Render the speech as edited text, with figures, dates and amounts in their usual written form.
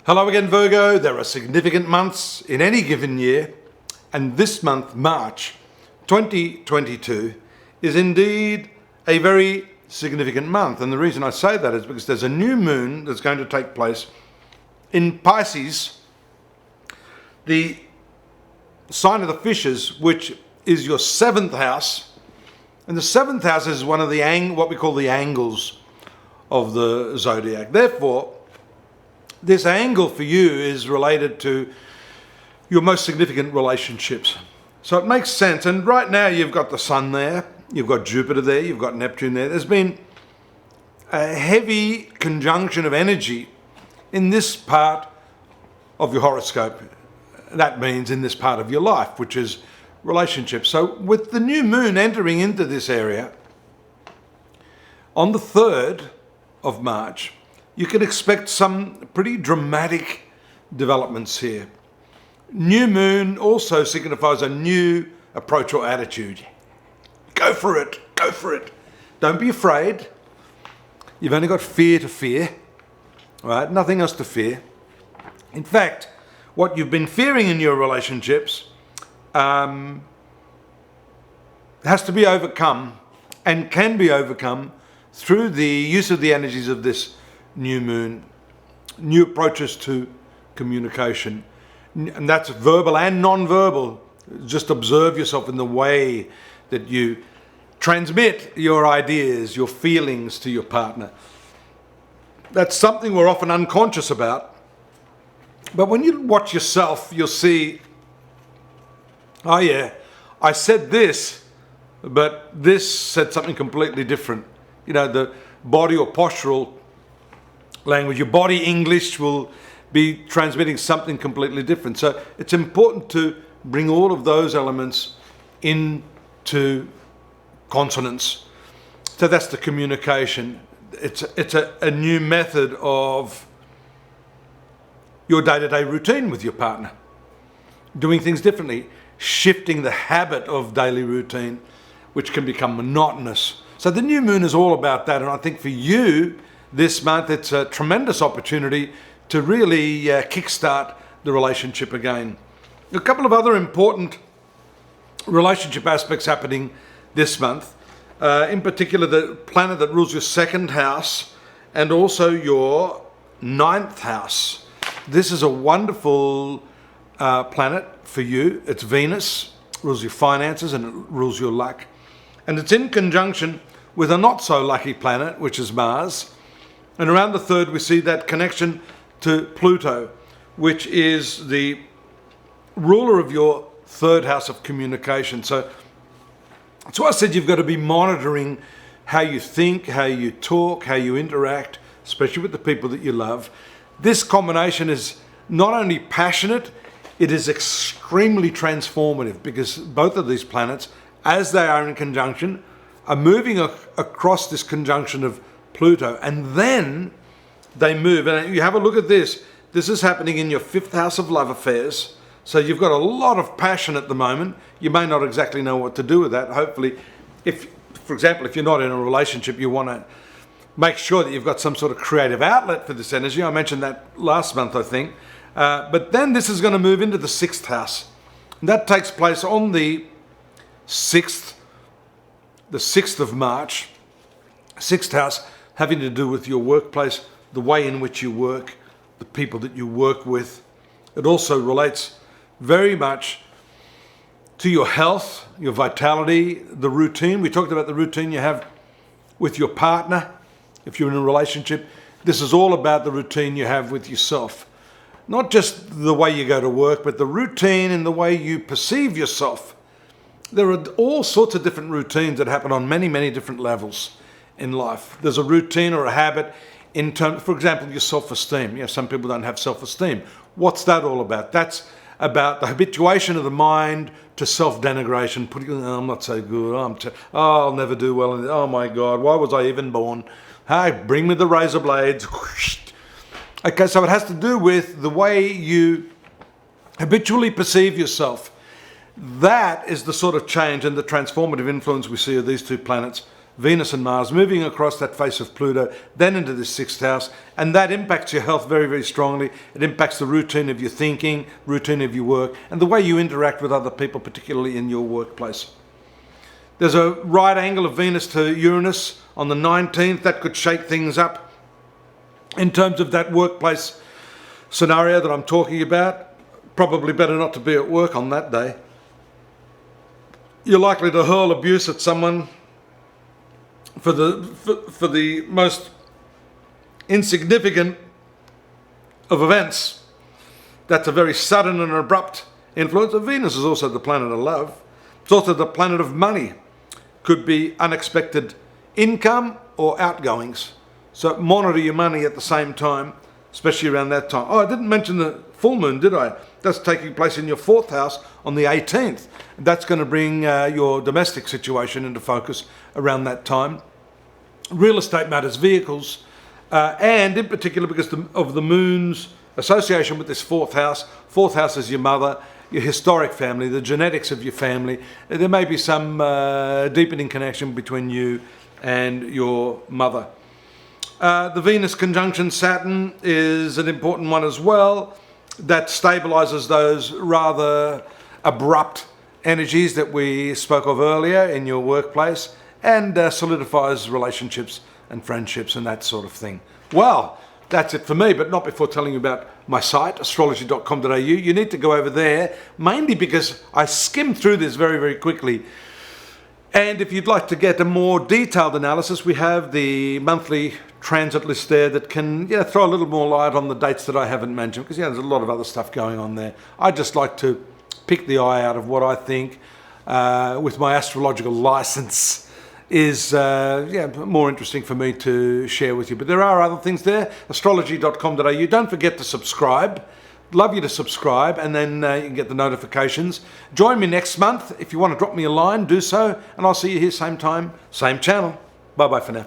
Hello again, Virgo. There are significant months in any given year, and this month, March 2022, is indeed a very significant month. And the reason I say that is because there's a new moon that's going to take place in Pisces, the sign of the fishes, which is your seventh house. And the seventh house is one of the what we call the angles of the zodiac. Therefore, this angle for you is related to your most significant relationships. So it makes sense. And right now you've got the sun there, you've got Jupiter there, you've got Neptune there. There's been a heavy conjunction of energy in this part of your horoscope. That means in this part of your life, which is relationships. So with the new moon entering into this area on the 3rd of March, you can expect some pretty dramatic developments here. New moon also signifies a new approach or attitude. Go for it, go for it. Don't be afraid. You've only got fear to fear, right? Nothing else to fear. In fact, what you've been fearing in your relationships has to be overcome and can be overcome through the use of the energies of this new moon, new approaches to communication. And that's verbal and non-verbal. Just observe yourself in the way that you transmit your ideas, your feelings to your partner. That's something we're often unconscious about. But when you watch yourself, you'll see, oh yeah, I said this, but this said something completely different. You know, the body or postural language, your body English will be transmitting something completely different. So it's important to bring all of those elements into consonance. So that's the communication. It's a new method of your day-to-day routine with your partner. Doing things differently, shifting the habit of daily routine, which can become monotonous. So the new moon is all about that. And I think for you, this month, it's a tremendous opportunity to really kickstart the relationship again. A couple of other important relationship aspects happening this month. In particular, the planet that rules your second house and also your 9th house. This is a wonderful planet for you. It's Venus, rules your finances and it rules your luck. And it's in conjunction with a not so lucky planet, which is Mars. And around the 3rd, we see that connection to Pluto, which is the ruler of your 3rd house of communication. So I said you've got to be monitoring how you think, how you talk, how you interact, especially with the people that you love. This combination is not only passionate, it is extremely transformative because both of these planets, as they are in conjunction, are moving across this conjunction of Pluto, and then they move. And you have a look at this. This is happening in your 5th house of love affairs. So you've got a lot of passion at the moment. You may not exactly know what to do with that. Hopefully, for example, if you're not in a relationship, you want to make sure that you've got some sort of creative outlet for this energy. I mentioned that last month, I think. But then this is going to move into the 6th house. And that takes place on the 6th of March. 6th house having to do with your workplace, the way in which you work, the people that you work with. It also relates very much to your health, your vitality, the routine. We talked about the routine you have with your partner. If you're in a relationship, this is all about the routine you have with yourself. Not just the way you go to work, but the routine and the way you perceive yourself. There are all sorts of different routines that happen on many, many different levels in life. There's a routine or a habit in terms, for example, your self-esteem. Yeah, some people don't have self-esteem. What's that all about? That's about the habituation of the mind to self-denigration, putting, oh, I'm not so good, I'll never do well, oh my God, why was I even born? Hey, bring me the razor blades. Okay, so it has to do with the way you habitually perceive yourself. That is the sort of change and the transformative influence we see of these two planets Venus and Mars moving across that face of Pluto, then into the 6th house, and that impacts your health very, very strongly. It impacts the routine of your thinking, routine of your work, and the way you interact with other people, particularly in your workplace. There's a right angle of Venus to Uranus on the 19th. That could shake things up in terms of that workplace scenario that I'm talking about. Probably better not to be at work on that day. You're likely to hurl abuse at someone for the most insignificant of events. That's a very sudden and abrupt influence. Venus is also the planet of love. It's also the planet of money. Could be unexpected income or outgoings. So monitor your money at the same time, especially around that time. Oh, I didn't mention the full moon, did I? That's taking place in your 4th house on the 18th. That's going to bring your domestic situation into focus around that time. Real estate matters, vehicles, and in particular because of the moon's association with this 4th house. 4th house is your mother, your historic family, the genetics of your family. There may be some deepening connection between you and your mother. The Venus conjunction Saturn is an important one as well. That stabilizes those rather abrupt energies that we spoke of earlier in your workplace, and solidifies relationships and friendships and that sort of thing. Well, that's it for me, but not before telling you about my site, astrology.com.au. You need to go over there, mainly because I skimmed through this very, very quickly. And if you'd like to get a more detailed analysis, we have the monthly transit list there that can throw a little more light on the dates that I haven't mentioned, because there's a lot of other stuff going on there. I just like to pick the eye out of what I think, with my astrological license, is more interesting for me to share with you. But there are other things there, astrology.com.au. Don't forget to subscribe. Love you to subscribe, and then you can get the notifications. Join me next month. If you want to drop me a line, do so, and I'll see you here same time, same channel. Bye-bye for now.